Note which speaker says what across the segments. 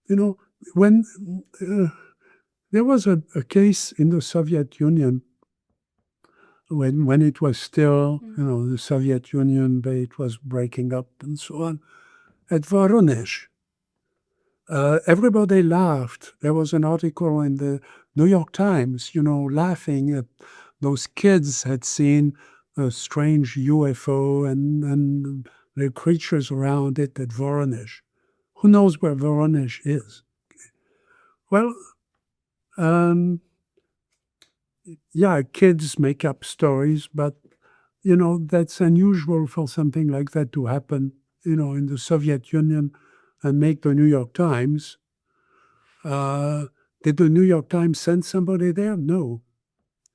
Speaker 1: You know, when there was a case in the Soviet Union when it was still, the Soviet Union, but it was breaking up and so on, at Voronezh. Everybody laughed. There was an article in the New York Times, laughing at those kids had seen a strange UFO and the creatures around it at Voronezh. Who knows where Voronezh is? Well, yeah, kids make up stories, but, that's unusual for something like that to happen, in the Soviet Union and make the New York Times. Did the New York Times send somebody there? No.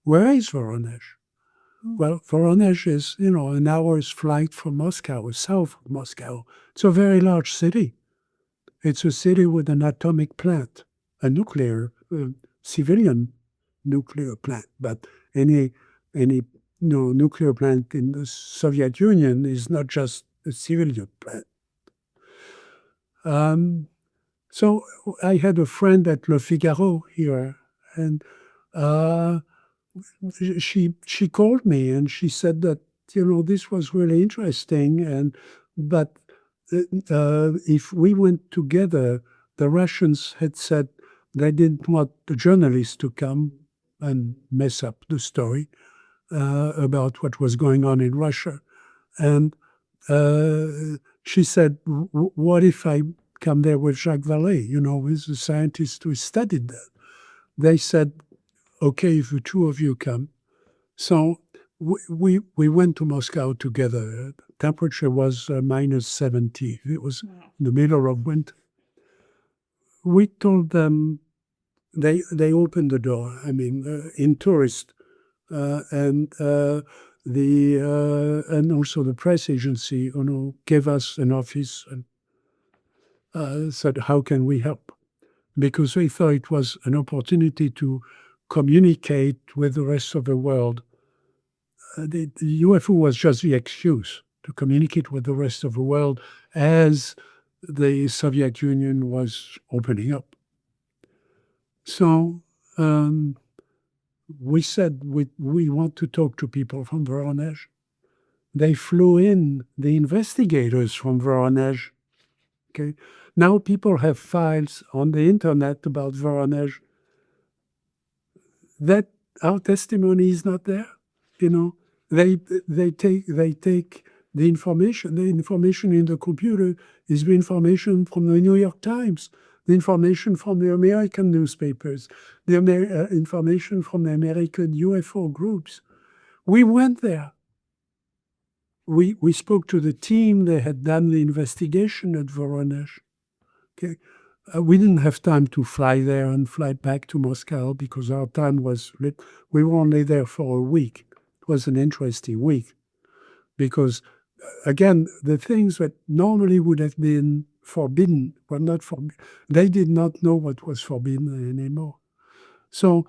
Speaker 1: Where is Voronezh? Well, Voronezh is, an hour's flight from Moscow, south of Moscow. It's a very large city. It's a city with an atomic plant, a nuclear, civilian nuclear plant. But any nuclear plant in the Soviet Union is not just a civilian plant. So I had a friend at Le Figaro here, and she called me and she said that this was really interesting, but if we went together, the Russians had said they didn't want the journalists to come and mess up the story about what was going on in Russia. And she said, what if I come there with Jacques Vallée, with the scientist who studied that? They said, okay, if the two of you come. So we went to Moscow together. Temperature was minus 70. It was in the middle of winter. We told them, they opened the door. I mean, in tourist, and also the press agency, gave us an office and said, how can we help? Because we thought it was an opportunity to communicate with the rest of the world. The UFO was just the excuse to communicate with the rest of the world as the Soviet Union was opening up. So we said we want to talk to people from Voronezh. They flew in the investigators from Voronezh. Okay, now people have files on the internet about Voronezh. That our testimony is not there. They take the information. The information in the computer is the information from the New York Times, the information from the American newspapers, the information from the American UFO groups. We went there. We spoke to the team that had done the investigation at Voronezh. Okay. We didn't have time to fly there and fly back to Moscow because our time was we were only there for a week. It was an interesting week because, again, the things that normally would have been forbidden were not forbidden. They did not know what was forbidden anymore. So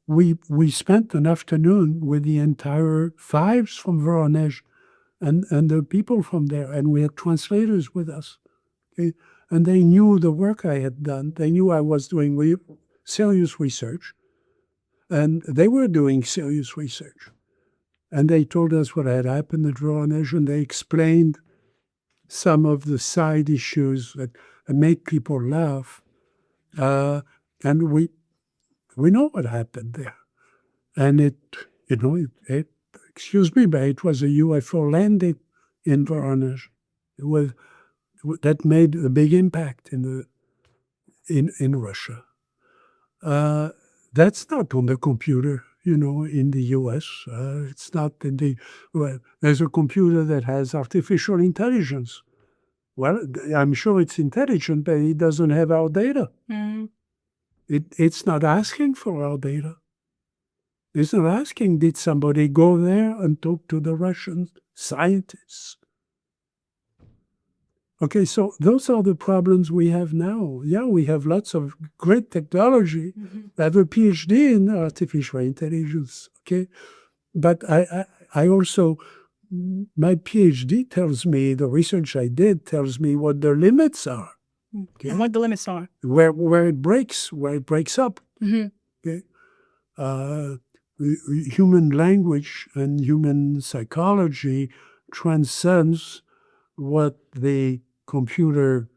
Speaker 1: we spent an afternoon with the entire fives from Voronezh and the people from there, and we had translators with us. Okay? And they knew the work I had done. They knew I was doing serious research. And they were doing serious research. And they told us what had happened at Voronezh, and they explained some of the side issues that made people laugh. And we know what happened there. And excuse me, but it was a UFO landing in Voronezh. That made a big impact in Russia. That's not on the computer, in the U.S. It's not in the. Well, there's a computer that has artificial intelligence. Well, I'm sure it's intelligent, but it doesn't have our data. Mm. It's not asking for our data. It's not asking, did somebody go there and talk to the Russian scientists? Okay, so those are the problems we have now. Yeah, we have lots of great technology. Mm-hmm. I have a PhD in artificial intelligence, okay? But I also, my PhD tells me, the research I did tells me what the limits are. Okay?
Speaker 2: And what the limits are.
Speaker 1: Where it breaks up. Okay? Human language and human psychology transcends what the computer,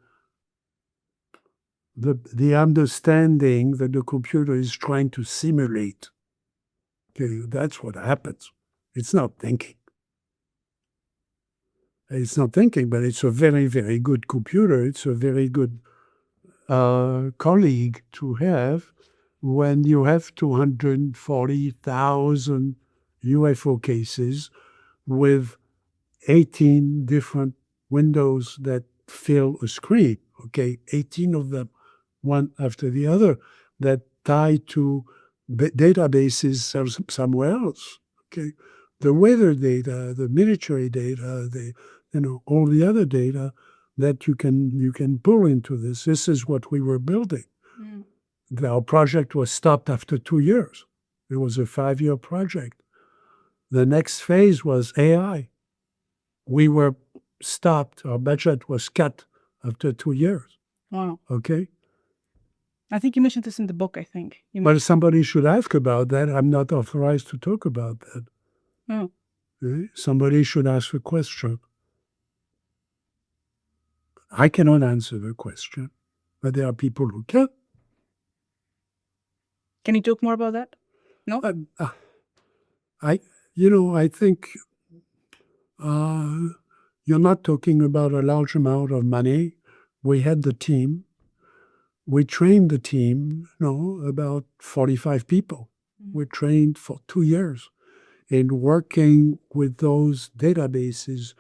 Speaker 1: the understanding that the computer is trying to simulate. Okay, that's what happens. It's not thinking. It's not thinking, but it's a very, very good computer. It's a very good colleague to have when you have 240,000 UFO cases with 18 different windows that fill a screen, okay? 18 of them, one after the other, that tie to databases somewhere else, okay? The weather data, the military data, all the other data that you can pull into this. This is what we were building. Our project was stopped after 2 years. It was a 5-year project. The next phase was AI. We were stopped. Our budget was cut after 2 years.
Speaker 2: Wow.
Speaker 1: Okay?
Speaker 2: I think you mentioned this in the book, I think.
Speaker 1: But somebody should ask about that. I'm not authorized to talk about that.
Speaker 2: Oh.
Speaker 1: Okay? Somebody should ask a question. I cannot answer the question, but there are people who can.
Speaker 2: Can you talk more about that? No?
Speaker 1: I think you're not talking about a large amount of money. We had the team. We trained the team, about 45 people. We trained for 2 years in working with those databases,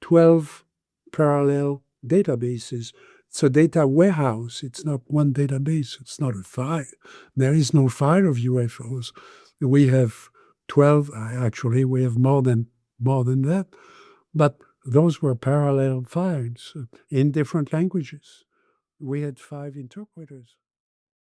Speaker 1: 12 parallel databases. It's a data warehouse. It's not one database. It's not a file. There is no file of UFOs. We have 12. Actually, we have more than that. But those were parallel files in different languages. We had 5 interpreters.